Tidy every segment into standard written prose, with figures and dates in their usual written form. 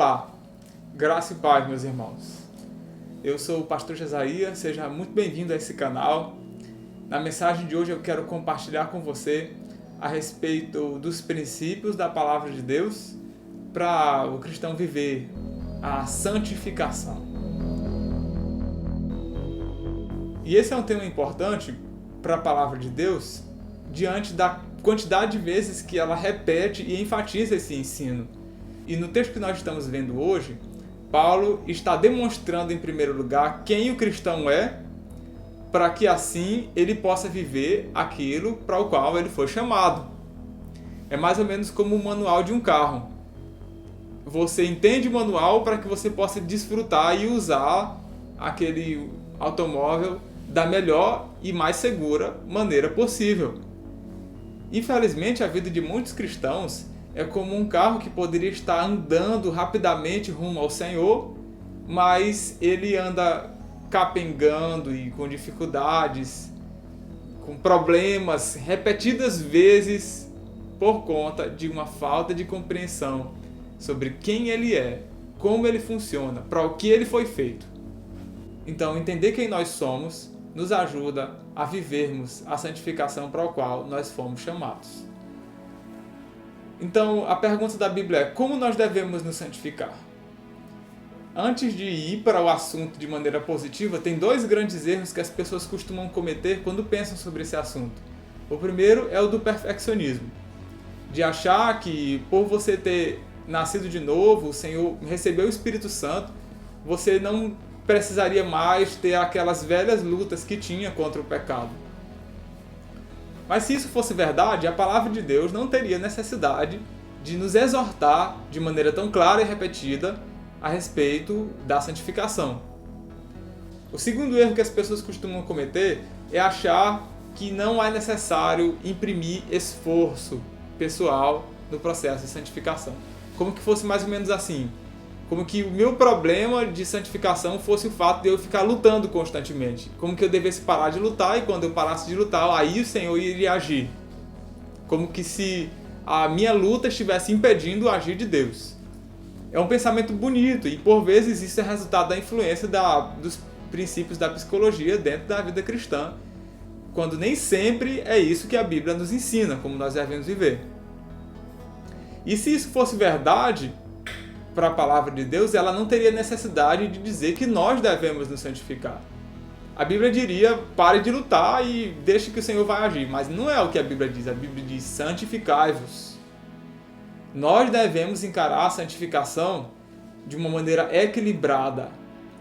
Olá, graça e paz, meus irmãos. Eu sou o pastor Jesaías, seja muito bem-vindo a esse canal. Na mensagem de hoje eu quero compartilhar com você a respeito dos princípios da palavra de Deus para o cristão viver a santificação. E esse é um tema importante para a palavra de Deus diante da quantidade de vezes que ela repete e enfatiza esse ensino. E no texto que nós estamos vendo hoje, Paulo está demonstrando em primeiro lugar quem o cristão é, para que assim ele possa viver aquilo para o qual ele foi chamado. É mais ou menos como o manual de um carro. Você entende o manual para que você possa desfrutar e usar aquele automóvel da melhor e mais segura maneira possível. Infelizmente, a vida de muitos cristãos é como um carro que poderia estar andando rapidamente rumo ao Senhor, mas ele anda capengando e com dificuldades, com problemas repetidas vezes por conta de uma falta de compreensão sobre quem ele é, como ele funciona, para o que ele foi feito. Então, entender quem nós somos nos ajuda a vivermos a santificação para a qual nós fomos chamados. Então, a pergunta da Bíblia é: como nós devemos nos santificar? Antes de ir para o assunto de maneira positiva, tem dois grandes erros que as pessoas costumam cometer quando pensam sobre esse assunto. O primeiro é o do perfeccionismo, de achar que por você ter nascido de novo, o Senhor recebeu o Espírito Santo, você não precisaria mais ter aquelas velhas lutas que tinha contra o pecado. Mas se isso fosse verdade, a palavra de Deus não teria necessidade de nos exortar de maneira tão clara e repetida a respeito da santificação. O segundo erro que as pessoas costumam cometer é achar que não é necessário imprimir esforço pessoal no processo de santificação. Como que fosse mais ou menos assim. Como que o meu problema de santificação fosse o fato de eu ficar lutando constantemente. Como que eu devesse parar de lutar e quando eu parasse de lutar, aí o Senhor iria agir. Como que se a minha luta estivesse impedindo o agir de Deus. É um pensamento bonito e por vezes isso é resultado da influência dos princípios da psicologia dentro da vida cristã, quando nem sempre é isso que a Bíblia nos ensina, como nós devemos viver. E se isso fosse verdade para a palavra de Deus, ela não teria necessidade de dizer que nós devemos nos santificar. A Bíblia diria: pare de lutar e deixe que o Senhor vai agir. Mas não é o que a Bíblia diz. A Bíblia diz: santificai-vos. Nós devemos encarar a santificação de uma maneira equilibrada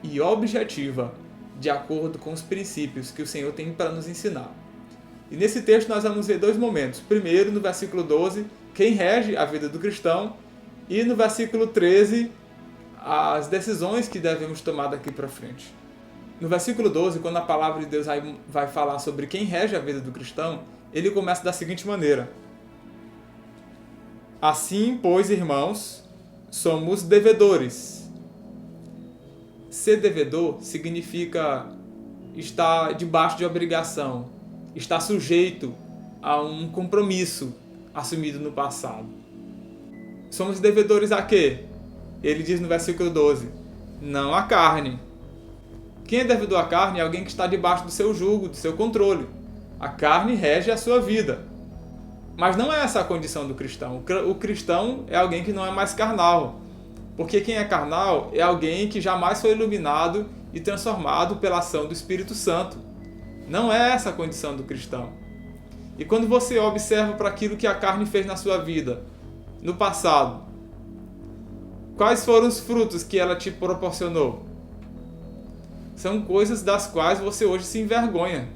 e objetiva, de acordo com os princípios que o Senhor tem para nos ensinar. E nesse texto nós vamos ver dois momentos. Primeiro, no versículo 12, quem rege a vida do cristão, e no versículo 13, as decisões que devemos tomar daqui para frente. No versículo 12, quando a palavra de Deus vai falar sobre quem rege a vida do cristão, ele começa da seguinte maneira: assim, pois, irmãos, somos devedores. Ser devedor significa estar debaixo de obrigação, estar sujeito a um compromisso assumido no passado. Somos devedores a quê? Ele diz no versículo 12: não a carne. Quem é devedor à carne é alguém que está debaixo do seu jugo, do seu controle. A carne rege a sua vida. Mas não é essa a condição do cristão. O cristão é alguém que não é mais carnal. Porque quem é carnal é alguém que jamais foi iluminado e transformado pela ação do Espírito Santo. Não é essa a condição do cristão. E quando você observa para aquilo que a carne fez na sua vida, no passado, quais foram os frutos que ela te proporcionou? São coisas das quais você hoje se envergonha.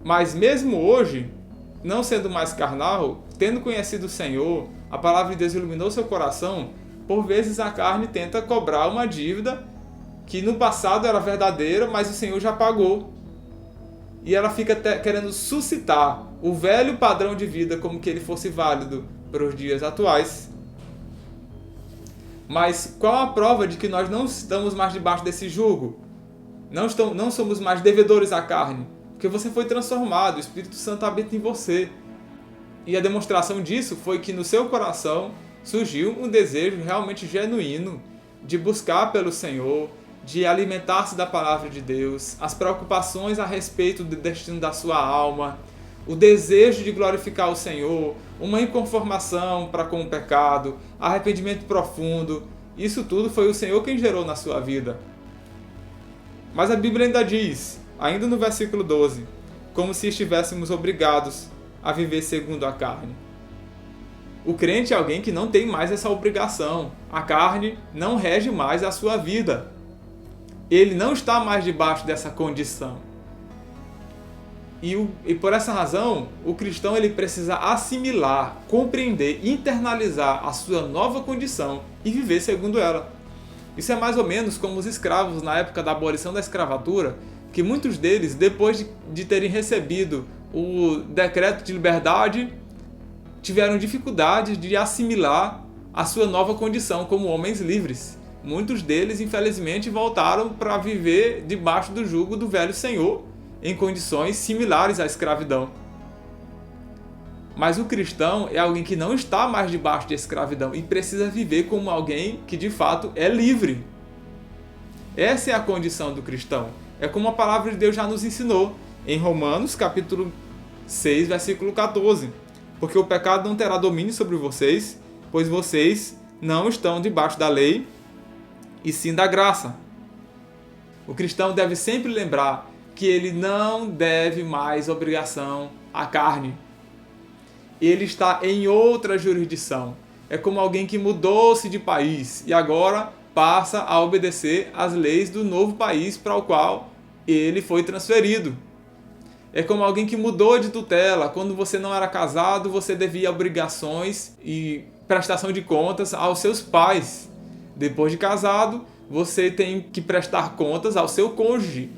Mas mesmo hoje, não sendo mais carnal, tendo conhecido o Senhor, a palavra de Deus iluminou seu coração, por vezes a carne tenta cobrar uma dívida que no passado era verdadeira, mas o Senhor já pagou. E ela fica querendo suscitar o velho padrão de vida como que ele fosse válido para os dias atuais. Mas qual a prova de que nós não estamos mais debaixo desse jugo? Não somos mais devedores à carne? Porque você foi transformado, o Espírito Santo habita em você. E a demonstração disso foi que no seu coração surgiu um desejo realmente genuíno de buscar pelo Senhor, de alimentar-se da palavra de Deus, as preocupações a respeito do destino da sua alma, o desejo de glorificar o Senhor, uma inconformação para com o pecado, arrependimento profundo. Isso tudo foi o Senhor quem gerou na sua vida. Mas a Bíblia ainda diz, ainda no versículo 12, como se estivéssemos obrigados a viver segundo a carne. O crente é alguém que não tem mais essa obrigação. A carne não rege mais a sua vida. Ele não está mais debaixo dessa condição. E por essa razão, o cristão ele precisa assimilar, compreender, internalizar a sua nova condição e viver segundo ela. Isso é mais ou menos como os escravos na época da abolição da escravatura, que muitos deles, depois de terem recebido o decreto de liberdade, tiveram dificuldade de assimilar a sua nova condição como homens livres. Muitos deles, infelizmente, voltaram para viver debaixo do jugo do velho senhor, em condições similares à escravidão. Mas o cristão é alguém que não está mais debaixo de escravidão e precisa viver como alguém que de fato é livre. Essa é a condição do cristão. É como a palavra de Deus já nos ensinou em Romanos capítulo 6, versículo 14. Porque o pecado não terá domínio sobre vocês, pois vocês não estão debaixo da lei, e sim da graça. O cristão deve sempre lembrar que ele não deve mais obrigação à carne. Ele está em outra jurisdição. É como alguém que mudou-se de país e agora passa a obedecer às leis do novo país para o qual ele foi transferido. É como alguém que mudou de tutela. Quando você não era casado, você devia obrigações e prestação de contas aos seus pais. Depois de casado, você tem que prestar contas ao seu cônjuge.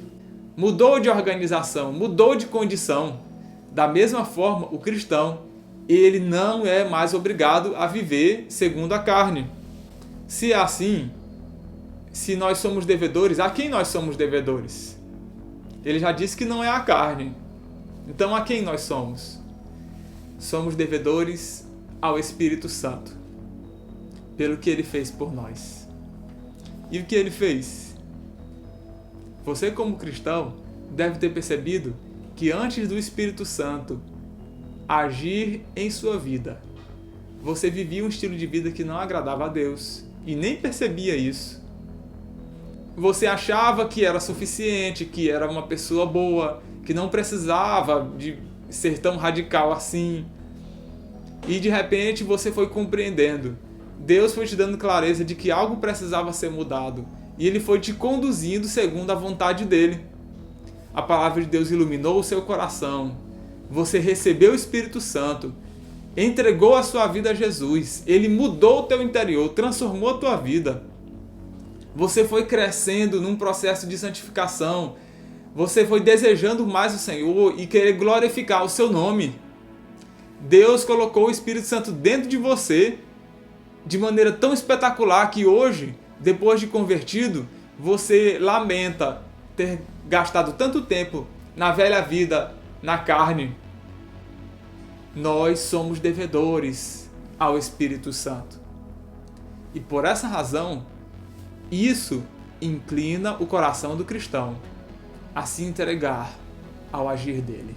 Mudou de organização, mudou de condição. Da mesma forma, o cristão, ele não é mais obrigado a viver segundo a carne. Se é assim, se nós somos devedores, a quem nós somos devedores? Ele já disse que não é a carne. Então a quem nós somos? Somos devedores ao Espírito Santo, pelo que ele fez por nós. E o que ele fez? Você, como cristão, deve ter percebido que antes do Espírito Santo agir em sua vida, você vivia um estilo de vida que não agradava a Deus e nem percebia isso. Você achava que era suficiente, que era uma pessoa boa, que não precisava de ser tão radical assim. E de repente você foi compreendendo. Deus foi te dando clareza de que algo precisava ser mudado. E Ele foi te conduzindo segundo a vontade dEle. A palavra de Deus iluminou o seu coração. Você recebeu o Espírito Santo. Entregou a sua vida a Jesus. Ele mudou o teu interior, transformou a tua vida. Você foi crescendo num processo de santificação. Você foi desejando mais o Senhor e querer glorificar o seu nome. Deus colocou o Espírito Santo dentro de você de maneira tão espetacular que hoje, depois de convertido, você lamenta ter gastado tanto tempo na velha vida, na carne. Nós somos devedores ao Espírito Santo. E por essa razão, isso inclina o coração do cristão a se entregar ao agir dele.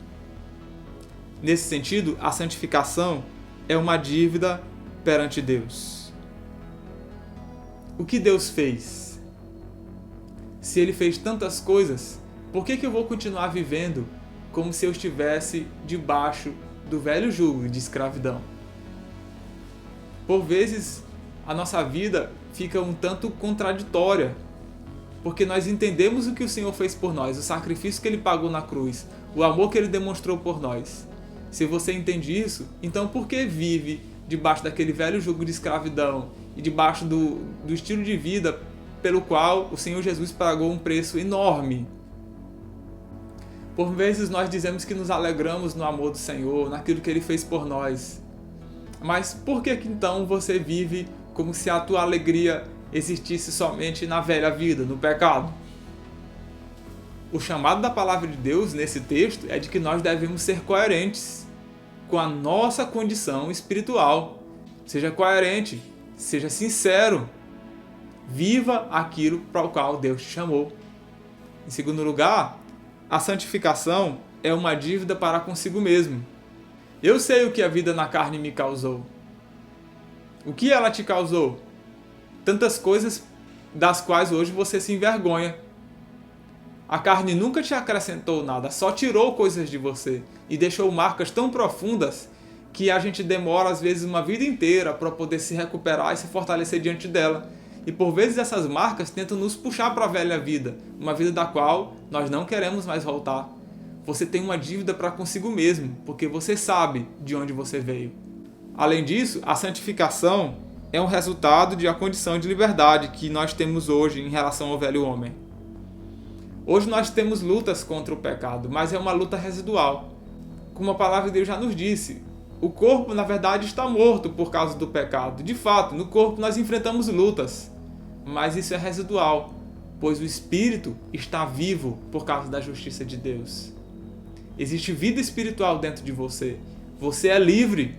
Nesse sentido, a santificação é uma dívida perante Deus. O que Deus fez? Se Ele fez tantas coisas, por que eu vou continuar vivendo como se eu estivesse debaixo do velho jugo de escravidão? Por vezes, a nossa vida fica um tanto contraditória, porque nós entendemos o que o Senhor fez por nós, o sacrifício que Ele pagou na cruz, o amor que Ele demonstrou por nós. Se você entende isso, então por que vive debaixo daquele velho jugo de escravidão e debaixo do estilo de vida pelo qual o Senhor Jesus pagou um preço enorme? Por vezes nós dizemos que nos alegramos no amor do Senhor, naquilo que Ele fez por nós. Mas por que então você vive como se a tua alegria existisse somente na velha vida, no pecado? O chamado da palavra de Deus nesse texto é de que nós devemos ser coerentes com a nossa condição espiritual. Seja coerente, seja sincero. Viva aquilo para o qual Deus te chamou. Em segundo lugar, a santificação é uma dívida para consigo mesmo. Eu sei o que a vida na carne me causou. O que ela te causou? Tantas coisas das quais hoje você se envergonha. A carne nunca te acrescentou nada, só tirou coisas de você e deixou marcas tão profundas que a gente demora às vezes uma vida inteira para poder se recuperar e se fortalecer diante dela. E por vezes essas marcas tentam nos puxar para a velha vida, uma vida da qual nós não queremos mais voltar. Você tem uma dívida para consigo mesmo, porque você sabe de onde você veio. Além disso, a santificação é um resultado de a condição de liberdade que nós temos hoje em relação ao velho homem. Hoje nós temos lutas contra o pecado, mas é uma luta residual. Como a palavra de Deus já nos disse, o corpo na verdade está morto por causa do pecado. De fato, no corpo nós enfrentamos lutas, mas isso é residual, pois o espírito está vivo por causa da justiça de Deus. Existe vida espiritual dentro de você. Você é livre.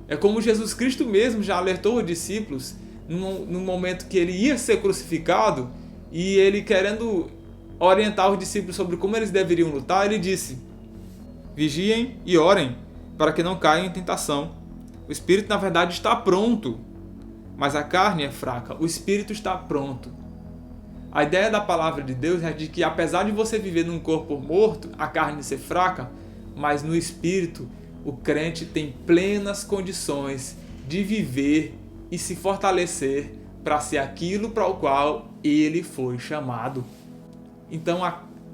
É como Jesus Cristo mesmo já alertou os discípulos no momento que ele ia ser crucificado e ele querendo orientar os discípulos sobre como eles deveriam lutar, ele disse: vigiem e orem para que não caiam em tentação. O espírito na verdade está pronto, mas a carne é fraca. O espírito está pronto. A ideia da palavra de Deus é de que apesar de você viver num corpo morto, a carne ser fraca, mas no espírito o crente tem plenas condições de viver e se fortalecer para ser aquilo para o qual ele foi chamado. Então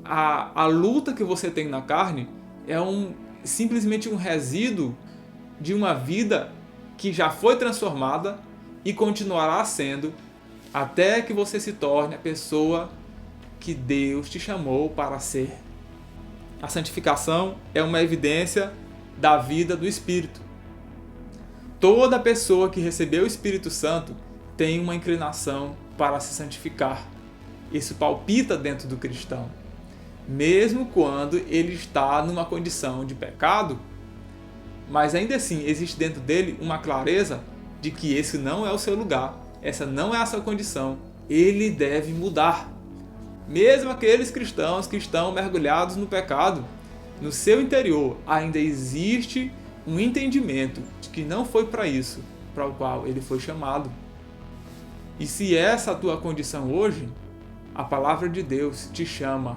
a luta que você tem na carne é simplesmente um resíduo de uma vida que já foi transformada e continuará sendo até que você se torne a pessoa que Deus te chamou para ser. A santificação é uma evidência da vida do Espírito. Toda pessoa que recebeu o Espírito Santo tem uma inclinação para se santificar. Isso palpita dentro do cristão. Mesmo quando ele está numa condição de pecado, mas ainda assim existe dentro dele uma clareza de que esse não é o seu lugar, essa não é a sua condição, ele deve mudar. Mesmo aqueles cristãos que estão mergulhados no pecado, no seu interior ainda existe um entendimento de que não foi para isso para o qual ele foi chamado. E se essa é a tua condição hoje, a palavra de Deus te chama.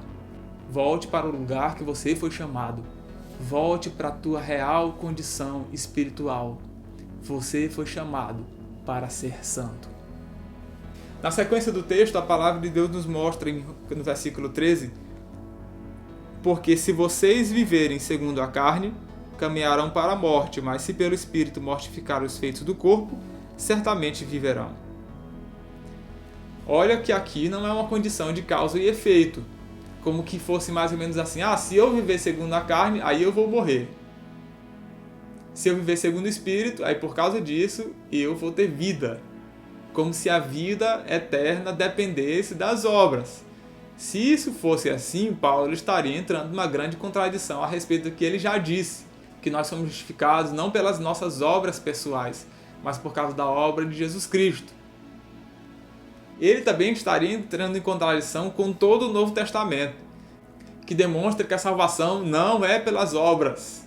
Volte para o lugar que você foi chamado. Volte para a tua real condição espiritual. Você foi chamado para ser santo. Na sequência do texto, a palavra de Deus nos mostra no versículo 13: porque se vocês viverem segundo a carne, caminharão para a morte, mas se pelo Espírito mortificar os feitos do corpo, certamente viverão. Olha que aqui não é uma condição de causa e efeito, como que fosse mais ou menos assim: se eu viver segundo a carne, aí eu vou morrer. Se eu viver segundo o Espírito, aí por causa disso eu vou ter vida. Como se a vida eterna dependesse das obras. Se isso fosse assim, Paulo estaria entrando numa grande contradição a respeito do que ele já disse, que nós somos justificados não pelas nossas obras pessoais, mas por causa da obra de Jesus Cristo. Ele também estaria entrando em contradição com todo o Novo Testamento, que demonstra que a salvação não é pelas obras,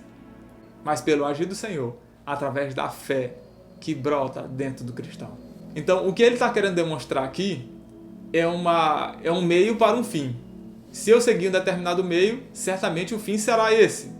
mas pelo agir do Senhor, através da fé que brota dentro do cristão. Então, o que ele está querendo demonstrar aqui é um meio para um fim. Se eu seguir um determinado meio, certamente o fim será esse.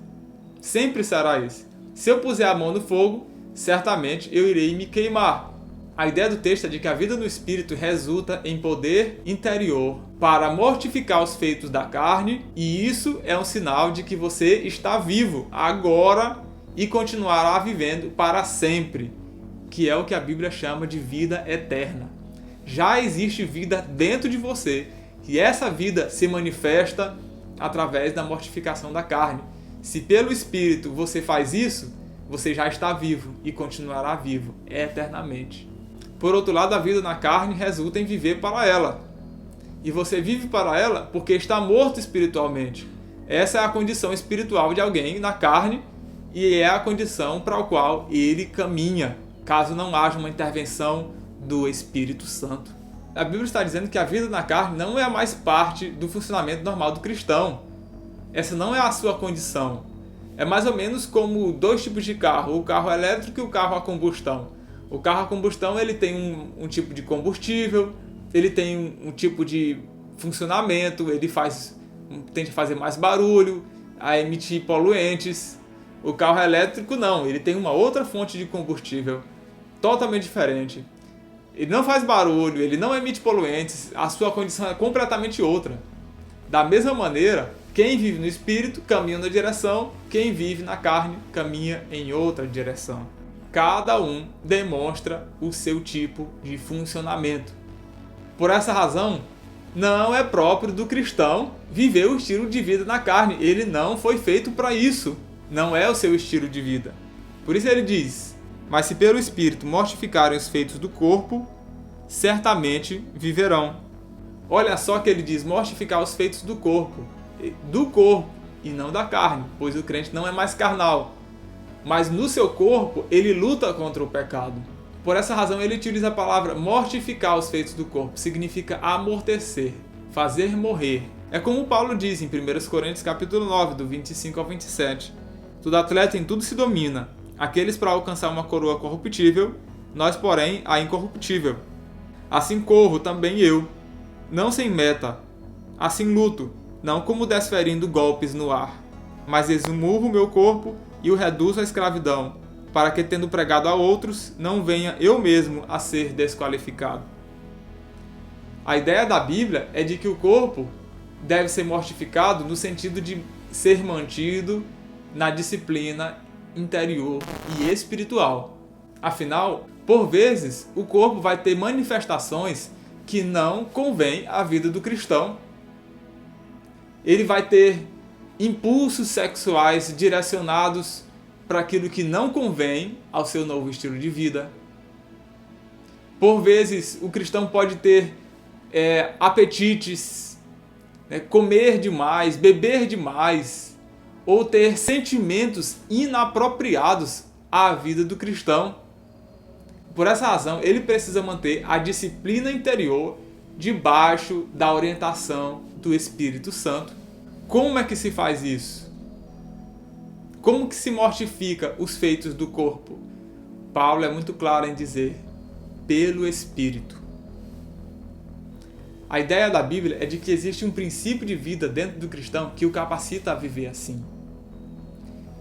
Sempre será esse. Se eu puser a mão no fogo, certamente eu irei me queimar. A ideia do texto é de que a vida no Espírito resulta em poder interior para mortificar os feitos da carne, e isso é um sinal de que você está vivo agora e continuará vivendo para sempre, que é o que a Bíblia chama de vida eterna. Já existe vida dentro de você, e essa vida se manifesta através da mortificação da carne. Se pelo Espírito você faz isso, você já está vivo e continuará vivo eternamente. Por outro lado, a vida na carne resulta em viver para ela. E você vive para ela porque está morto espiritualmente. Essa é a condição espiritual de alguém na carne e é a condição para a qual ele caminha. caso não haja uma intervenção do Espírito Santo. A Bíblia está dizendo que a vida na carne não é mais parte do funcionamento normal do cristão. Essa não é a sua condição. É mais ou menos como dois tipos de carro, o carro elétrico e o carro a combustão. O carro a combustão ele tem um tipo de combustível, ele tem um tipo de funcionamento, ele tende a fazer mais barulho, a emitir poluentes. O carro elétrico não, ele tem uma outra fonte de combustível, totalmente diferente. Ele não faz barulho, ele não emite poluentes, a sua condição é completamente outra. Da mesma maneira, quem vive no Espírito caminha na direção, quem vive na carne caminha em outra direção. Cada um demonstra o seu tipo de funcionamento. Por essa razão, não é próprio do cristão viver o estilo de vida na carne. Ele não foi feito para isso. Não é o seu estilo de vida. Por isso ele diz: mas se pelo Espírito mortificarem os feitos do corpo, certamente viverão. Olha só que ele diz mortificar os feitos do corpo e não da carne, pois o crente não é mais carnal. Mas no seu corpo ele luta contra o pecado. Por essa razão ele utiliza a palavra mortificar os feitos do corpo, significa amortecer, fazer morrer. É como Paulo diz em 1 Coríntios capítulo 9, do 25 ao 27. Todo atleta em tudo se domina, aqueles para alcançar uma coroa corruptível, nós porém a incorruptível. Assim corro também eu, não sem meta, assim luto, não como desferindo golpes no ar, mas esmurro o meu corpo e o reduzo à escravidão, para que, tendo pregado a outros, não venha eu mesmo a ser desqualificado. A ideia da Bíblia é de que o corpo deve ser mortificado no sentido de ser mantido na disciplina interior e espiritual. Afinal, por vezes, o corpo vai ter manifestações que não convêm à vida do cristão. Ele vai ter impulsos sexuais direcionados para aquilo que não convém ao seu novo estilo de vida. Por vezes, o cristão pode ter apetites, comer demais, beber demais, ou ter sentimentos inapropriados à vida do cristão. Por essa razão, ele precisa manter a disciplina interior debaixo da orientação do Espírito Santo. Como é que se faz isso? Como que se mortifica os feitos do corpo? Paulo é muito claro em dizer: pelo Espírito. A ideia da Bíblia é de que existe um princípio de vida dentro do cristão que o capacita a viver assim.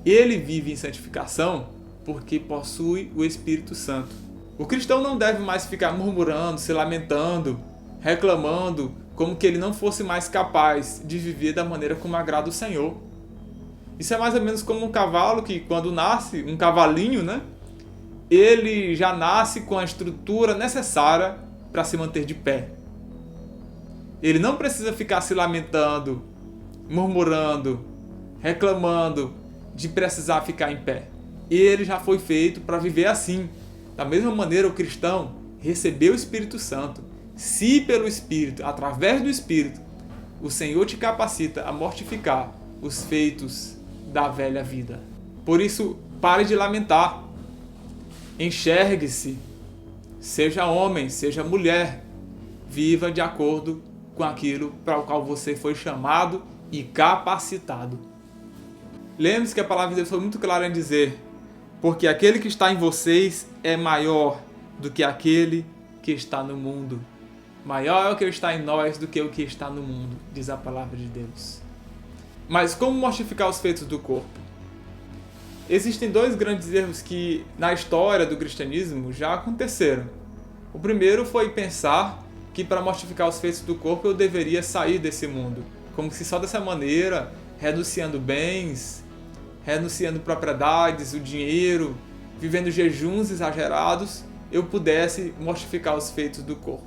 Ele vive em santificação porque possui o Espírito Santo. O cristão não deve mais ficar murmurando, se lamentando, reclamando, como que ele não fosse mais capaz de viver da maneira como agrada o Senhor. Isso é mais ou menos como um cavalo que, quando nasce, um cavalinho, ele já nasce com a estrutura necessária para se manter de pé. Ele não precisa ficar se lamentando, murmurando, reclamando de precisar ficar em pé. Ele já foi feito para viver assim. Da mesma maneira, o cristão recebeu o Espírito Santo. Se pelo Espírito, através do Espírito, o Senhor te capacita a mortificar os feitos da velha vida. Por isso, pare de lamentar. Enxergue-se. Seja homem, seja mulher. Viva de acordo com aquilo para o qual você foi chamado e capacitado. Lembre-se que a palavra de Deus foi muito clara em dizer: porque aquele que está em vocês é maior do que aquele que está no mundo. Maior é o que está em nós do que o que está no mundo, diz a palavra de Deus. Mas como mortificar os feitos do corpo? Existem dois grandes erros que na história do cristianismo já aconteceram. O primeiro foi pensar que para mortificar os feitos do corpo eu deveria sair desse mundo, como se só dessa maneira, renunciando bens, renunciando propriedades, o dinheiro, vivendo jejuns exagerados, eu pudesse mortificar os feitos do corpo.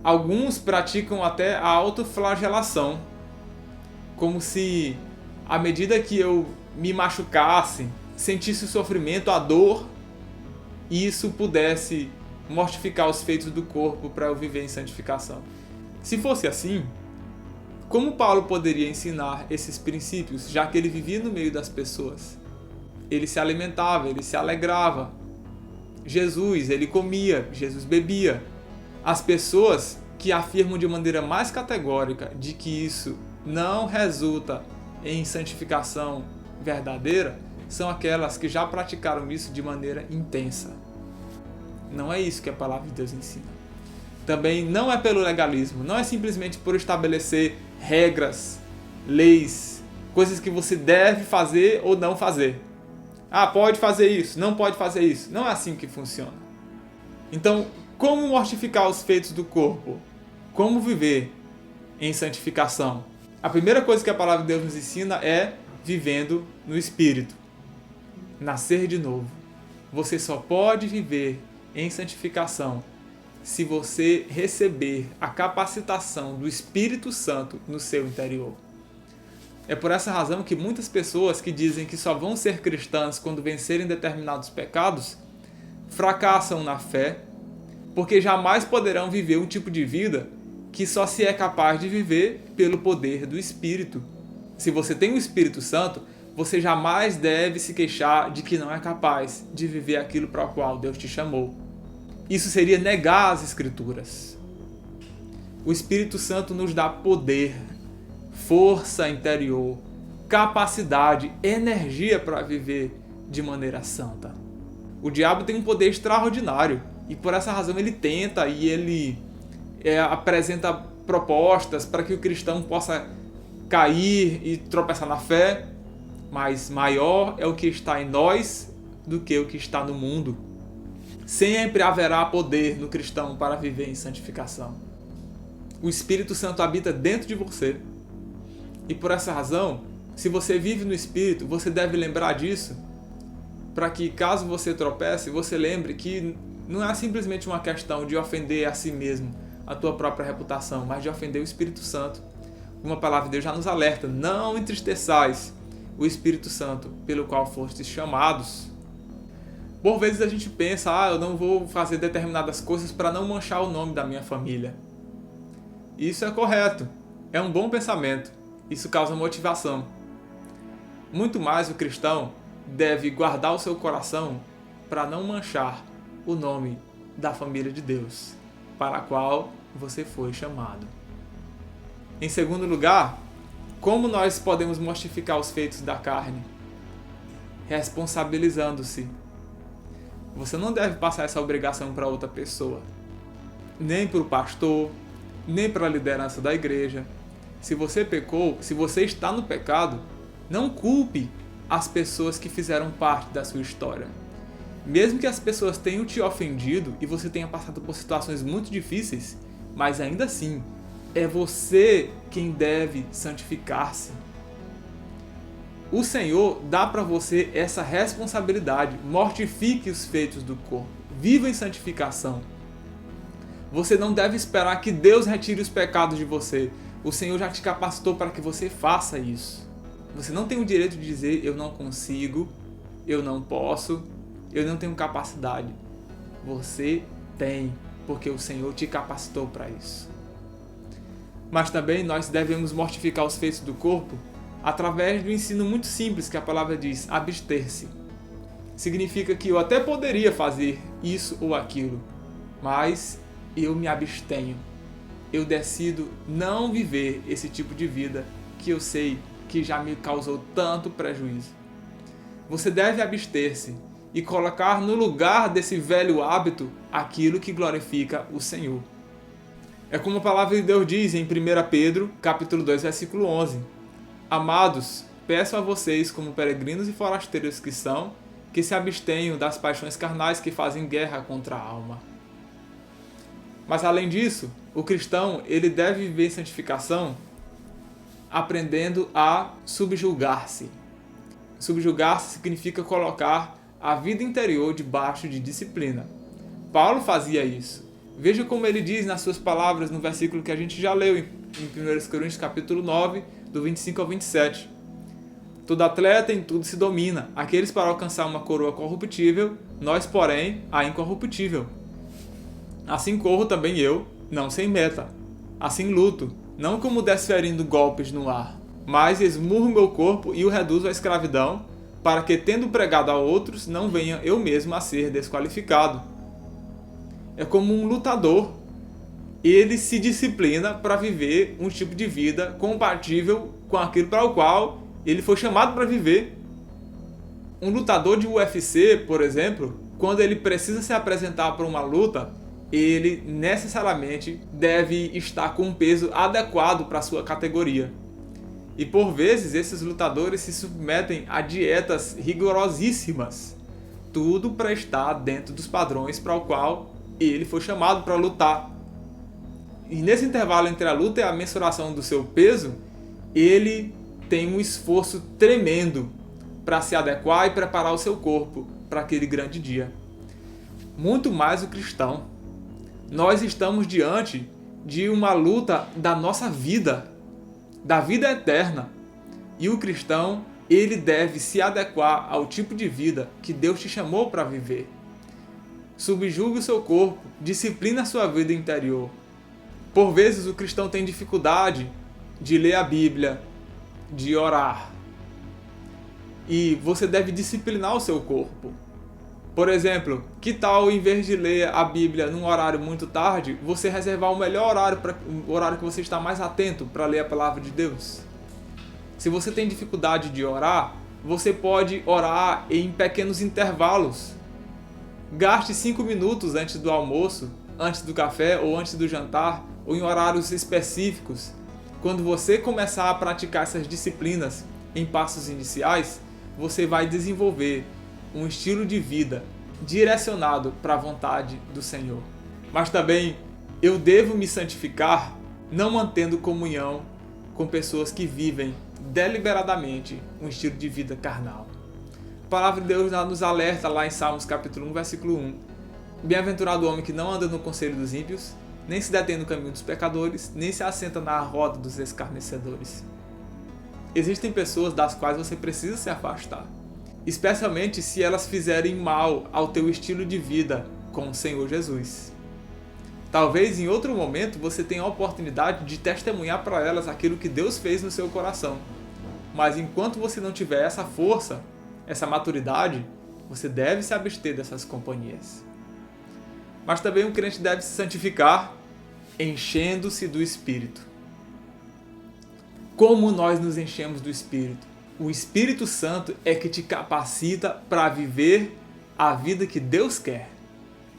Alguns praticam até a autoflagelação, como se, à medida que eu me machucasse, sentisse o sofrimento, a dor, isso pudesse mortificar os feitos do corpo para eu viver em santificação. Se fosse assim, como Paulo poderia ensinar esses princípios, já que ele vivia no meio das pessoas? ele se alimentava, ele se alegrava. Jesus, ele comia, Jesus bebia. As pessoas que afirmam de maneira mais categórica de que isso não resulta em santificação verdadeira são aquelas que já praticaram isso de maneira intensa. Não é isso que a palavra de Deus ensina. Também não é pelo legalismo, não é simplesmente por estabelecer regras, leis, coisas que você deve fazer ou não fazer. Ah, pode fazer isso, não pode fazer isso. Não é assim que funciona. Então, como mortificar os feitos do corpo? Como viver em santificação? A primeira coisa que a palavra de Deus nos ensina é vivendo no Espírito. Nascer de novo. Você só pode viver em santificação se você receber a capacitação do Espírito Santo no seu interior. É por essa razão que muitas pessoas que dizem que só vão ser cristãs quando vencerem determinados pecados fracassam na fé, porque jamais poderão viver um tipo de vida que só se é capaz de viver pelo poder do Espírito. Se você tem o Espírito Santo, você jamais deve se queixar de que não é capaz de viver aquilo para o qual Deus te chamou. Isso seria negar as Escrituras. O Espírito Santo nos dá poder, força interior, capacidade, energia para viver de maneira santa. O diabo tem um poder extraordinário e por essa razão ele tenta e ele apresenta propostas para que o cristão possa cair e tropeçar na fé, mas maior é o que está em nós do que o que está no mundo. Sempre haverá poder no cristão para viver em santificação. O Espírito Santo habita dentro de você. E por essa razão, se você vive no Espírito, você deve lembrar disso, para que caso você tropece, você lembre que não é simplesmente uma questão de ofender a si mesmo, a tua própria reputação, mas de ofender o Espírito Santo. Uma palavra de Deus já nos alerta: não entristeçais o Espírito Santo pelo qual fostes chamados. Por vezes a gente pensa, eu não vou fazer determinadas coisas para não manchar o nome da minha família. Isso é correto, é um bom pensamento, isso causa motivação. Muito mais o cristão deve guardar o seu coração para não manchar o nome da família de Deus, para a qual você foi chamado. Em segundo lugar, como nós podemos mortificar os feitos da carne? Responsabilizando-se. Você não deve passar essa obrigação para outra pessoa, nem para o pastor, nem para a liderança da igreja. Se você pecou, se você está no pecado, não culpe as pessoas que fizeram parte da sua história. Mesmo que as pessoas tenham te ofendido e você tenha passado por situações muito difíceis, mas ainda assim, é você quem deve santificar-se. O Senhor dá para você essa responsabilidade. Mortifique os feitos do corpo. Viva em santificação. Você não deve esperar que Deus retire os pecados de você. O Senhor já te capacitou para que você faça isso. Você não tem o direito de dizer: eu não consigo, eu não posso, eu não tenho capacidade. Você tem, porque o Senhor te capacitou para isso. Mas também nós devemos mortificar os feitos do corpo através do ensino muito simples que a palavra diz: abster-se. Significa que eu até poderia fazer isso ou aquilo, mas eu me abstenho. Eu decido não viver esse tipo de vida que eu sei que já me causou tanto prejuízo. Você deve abster-se e colocar no lugar desse velho hábito aquilo que glorifica o Senhor. É como a palavra de Deus diz em 1 Pedro, capítulo 2, versículo 11. Amados, peço a vocês, como peregrinos e forasteiros que são, que se abstenham das paixões carnais que fazem guerra contra a alma. Mas além disso, o cristão ele deve viver em santificação aprendendo a subjugar-se. Subjugar-se significa colocar a vida interior debaixo de disciplina. Paulo fazia isso. Veja como ele diz nas suas palavras no versículo que a gente já leu em 1 Coríntios capítulo 9, do 25 ao 27. Todo atleta em tudo se domina, aqueles para alcançar uma coroa corruptível, nós, porém, a incorruptível. Assim corro também eu, não sem meta. Assim luto, não como desferindo golpes no ar, mas esmurro meu corpo e o reduzo à escravidão, para que, tendo pregado a outros, não venha eu mesmo a ser desqualificado. É como um lutador. Ele se disciplina para viver um tipo de vida compatível com aquilo para o qual ele foi chamado para viver. Um lutador de UFC, por exemplo, quando ele precisa se apresentar para uma luta, ele necessariamente deve estar com um peso adequado para a sua categoria. E por vezes esses lutadores se submetem a dietas rigorosíssimas, tudo para estar dentro dos padrões para o qual ele foi chamado para lutar. E nesse intervalo entre a luta e a mensuração do seu peso, ele tem um esforço tremendo para se adequar e preparar o seu corpo para aquele grande dia. Muito mais o cristão. Nós estamos diante de uma luta da nossa vida, da vida eterna. E o cristão, ele deve se adequar ao tipo de vida que Deus te chamou para viver. Subjugue o seu corpo, disciplina a sua vida interior. Por vezes o cristão tem dificuldade de ler a Bíblia, de orar. E você deve disciplinar o seu corpo. Por exemplo, que tal, em vez de ler a Bíblia num horário muito tarde, você reservar o melhor horário, o horário que você está mais atento para ler a palavra de Deus? Se você tem dificuldade de orar, você pode orar em pequenos intervalos. Gaste 5 minutos antes do almoço, antes do café ou antes do jantar, ou em horários específicos. Quando você começar a praticar essas disciplinas em passos iniciais, você vai desenvolver um estilo de vida direcionado para a vontade do Senhor. Mas também eu devo me santificar não mantendo comunhão com pessoas que vivem deliberadamente um estilo de vida carnal. A palavra de Deus nos alerta lá em Salmos capítulo 1, versículo 1. Bem-aventurado o homem que não anda no conselho dos ímpios, nem se detém no caminho dos pecadores, nem se assenta na roda dos escarnecedores. Existem pessoas das quais você precisa se afastar, especialmente se elas fizerem mal ao teu estilo de vida com o Senhor Jesus. Talvez em outro momento você tenha a oportunidade de testemunhar para elas aquilo que Deus fez no seu coração. Mas enquanto você não tiver essa força, essa maturidade, você deve se abster dessas companhias. Mas também o crente deve se santificar enchendo-se do Espírito. Como nós nos enchemos do Espírito? O Espírito Santo é que te capacita para viver a vida que Deus quer.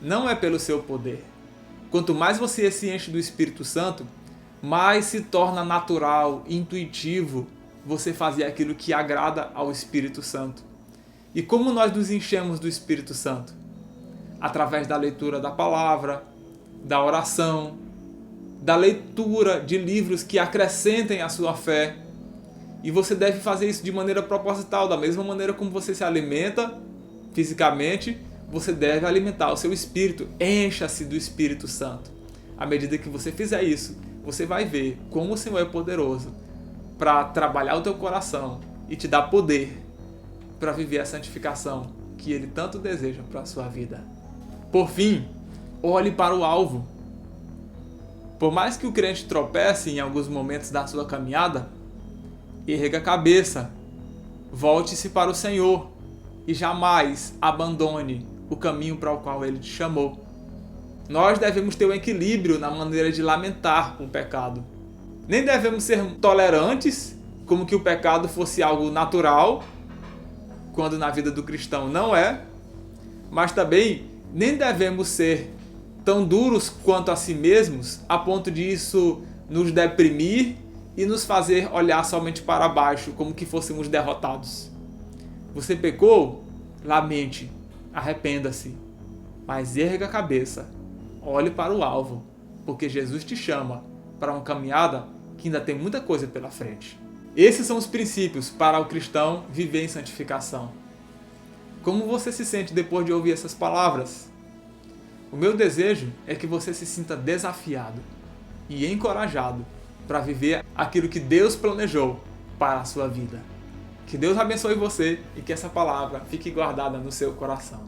Não é pelo seu poder. Quanto mais você se enche do Espírito Santo, mais se torna natural, intuitivo você fazer aquilo que agrada ao Espírito Santo. E como nós nos enchemos do Espírito Santo? Através da leitura da palavra, da oração, da leitura de livros que acrescentem a sua fé. E você deve fazer isso de maneira proposital, da mesma maneira como você se alimenta fisicamente, você deve alimentar o seu espírito. Encha-se do Espírito Santo. À medida que você fizer isso, você vai ver como o Senhor é poderoso para trabalhar o teu coração e te dar poder para viver a santificação que Ele tanto deseja para a sua vida. Por fim, olhe para o alvo. Por mais que o crente tropece em alguns momentos da sua caminhada, erga a cabeça, volte-se para o Senhor e jamais abandone o caminho para o qual Ele te chamou. Nós devemos ter um equilíbrio na maneira de lamentar o pecado. Nem devemos ser tolerantes, como que o pecado fosse algo natural, quando na vida do cristão não é, mas também nem devemos ser tão duros quanto a si mesmos, a ponto de isso nos deprimir e nos fazer olhar somente para baixo, como que fôssemos derrotados. Você pecou? Lamente, arrependa-se, mas erga a cabeça, olhe para o alvo, porque Jesus te chama para uma caminhada que ainda tem muita coisa pela frente. Esses são os princípios para o cristão viver em santificação. Como você se sente depois de ouvir essas palavras? O meu desejo é que você se sinta desafiado e encorajado para viver aquilo que Deus planejou para a sua vida. Que Deus abençoe você e que essa palavra fique guardada no seu coração.